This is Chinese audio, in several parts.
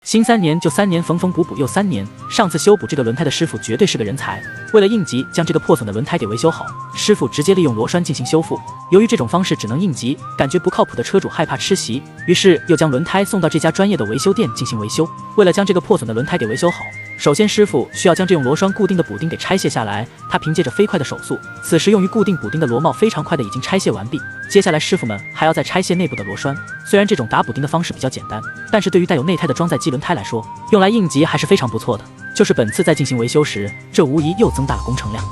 新3年就3年，缝缝补补又3年。上次修补这个轮胎的师傅绝对是个人才。为了应急将这个破损的轮胎给维修好，师傅直接利用螺栓进行修复。由于这种方式只能应急，感觉不靠谱的车主害怕吃席，于是又将轮胎送到这家专业的维修店进行维修。为了将这个破损的轮胎给维修好，首先师傅需要将这用螺栓固定的补丁给拆卸下来。他凭借着飞快的手速，此时用于固定补丁的螺帽非常快的已经拆卸完毕。接下来师傅们还要再拆卸内部的螺栓。虽然这种打补丁的方式比较简单，但是对于带有内胎的装载机轮胎来说，用来应急还是非常不错的。就是本次在进行维修时，这无疑又增大了工程量。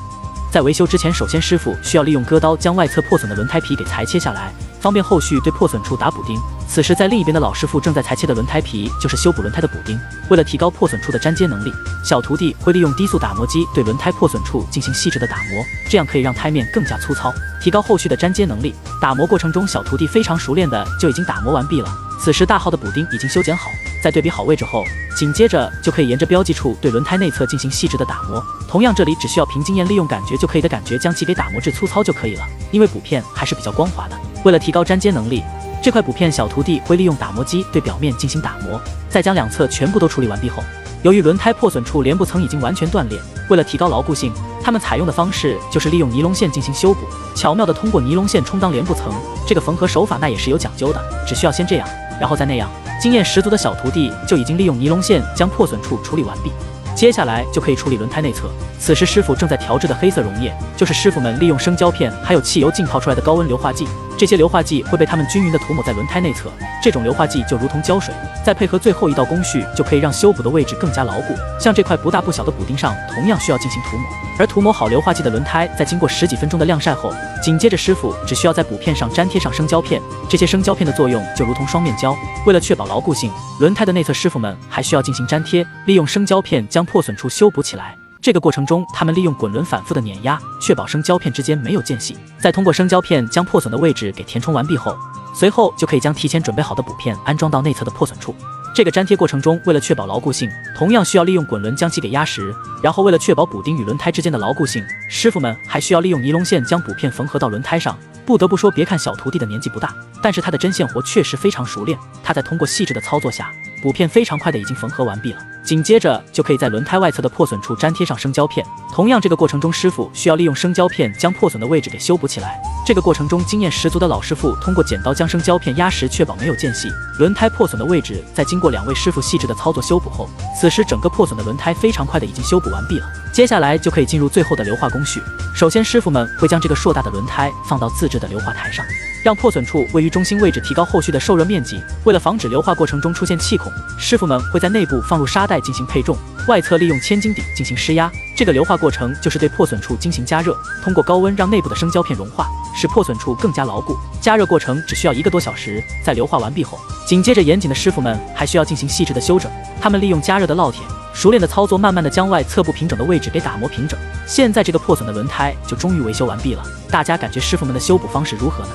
在维修之前，首先师傅需要利用割刀将外侧破损的轮胎皮给裁切下来，方便后续对破损处打补丁。此时在另一边的老师傅正在裁切的轮胎皮就是修补轮胎的补丁。为了提高破损处的粘接能力，小徒弟会利用低速打磨机对轮胎破损处进行细致的打磨，这样可以让胎面更加粗糙，提高后续的粘接能力。打磨过程中，小徒弟非常熟练的就已经打磨完毕了。此时大号的补丁已经修剪好，在对比好位置后，紧接着就可以沿着标记处对轮胎内侧进行细致的打磨。同样这里只需要凭经验利用感觉就可以的感觉将其给打磨至粗糙就可以了，因为补片还是比较光滑的。为了提高粘接能力，这块补片小徒弟会利用打磨机对表面进行打磨，在将两侧全部都处理完毕后，由于轮胎破损处连布层已经完全断裂，为了提高牢固性，他们采用的方式就是利用尼龙线进行修补，巧妙地通过尼龙线充当连布层。这个缝合手法那也是有讲究的，只需要先这样，然后再那样。经验十足的小徒弟就已经利用尼龙线将破损处处理完毕，接下来就可以处理轮胎内侧。此时师傅正在调制的黑色溶液，就是师傅们利用生胶片还有汽油浸泡出来的高温硫化剂。这些硫化剂会被他们均匀地涂抹在轮胎内侧，这种硫化剂就如同胶水，再配合最后一道工序，就可以让修补的位置更加牢固。像这块不大不小的补丁上，同样需要进行涂抹。而涂抹好硫化剂的轮胎，在经过10几分钟的晾晒后，紧接着师傅只需要在补片上粘贴上生胶片。这些生胶片的作用就如同双面胶，为了确保牢固性，轮胎的内侧师傅们还需要进行粘贴，利用生胶片将破损处修补起来。这个过程中，他们利用滚轮反复的碾压，确保生胶片之间没有间隙。再通过生胶片将破损的位置给填充完毕后，随后就可以将提前准备好的补片安装到内侧的破损处。这个粘贴过程中，为了确保牢固性，同样需要利用滚轮将其给压实。然后为了确保补丁与轮胎之间的牢固性，师傅们还需要利用尼龙线将补片缝合到轮胎上。不得不说，别看小徒弟的年纪不大，但是他的针线活确实非常熟练。他在通过细致的操作下，补片非常快的已经缝合完毕了。紧接着就可以在轮胎外侧的破损处粘贴上生胶片。同样这个过程中，师傅需要利用生胶片将破损的位置给修补起来。这个过程中，经验十足的老师傅通过剪刀将生胶片压实，确保没有间隙。轮胎破损的位置在经过2位师傅细致的操作修补后，此时整个破损的轮胎非常快的已经修补完毕了。接下来就可以进入最后的硫化工序。首先师傅们会将这个硕大的轮胎放到自制的硫化台上，让破损处位于中心位置，提高后续的受热面积。为了防止硫化过程中出现气孔，师傅们会在内部放入沙袋进行配重，外侧利用千斤顶进行施压。这个硫化过程就是对破损处进行加热，通过高温让内部的生胶片融化，使破损处更加牢固。加热过程只需要1个多小时。在硫化完毕后，紧接着严谨的师傅们还需要进行细致的修整。他们利用加热的烙铁，熟练的操作，慢慢的将外侧不平整的位置给打磨平整。现在这个破损的轮胎就终于维修完毕了。大家感觉师傅们的修补方式如何呢？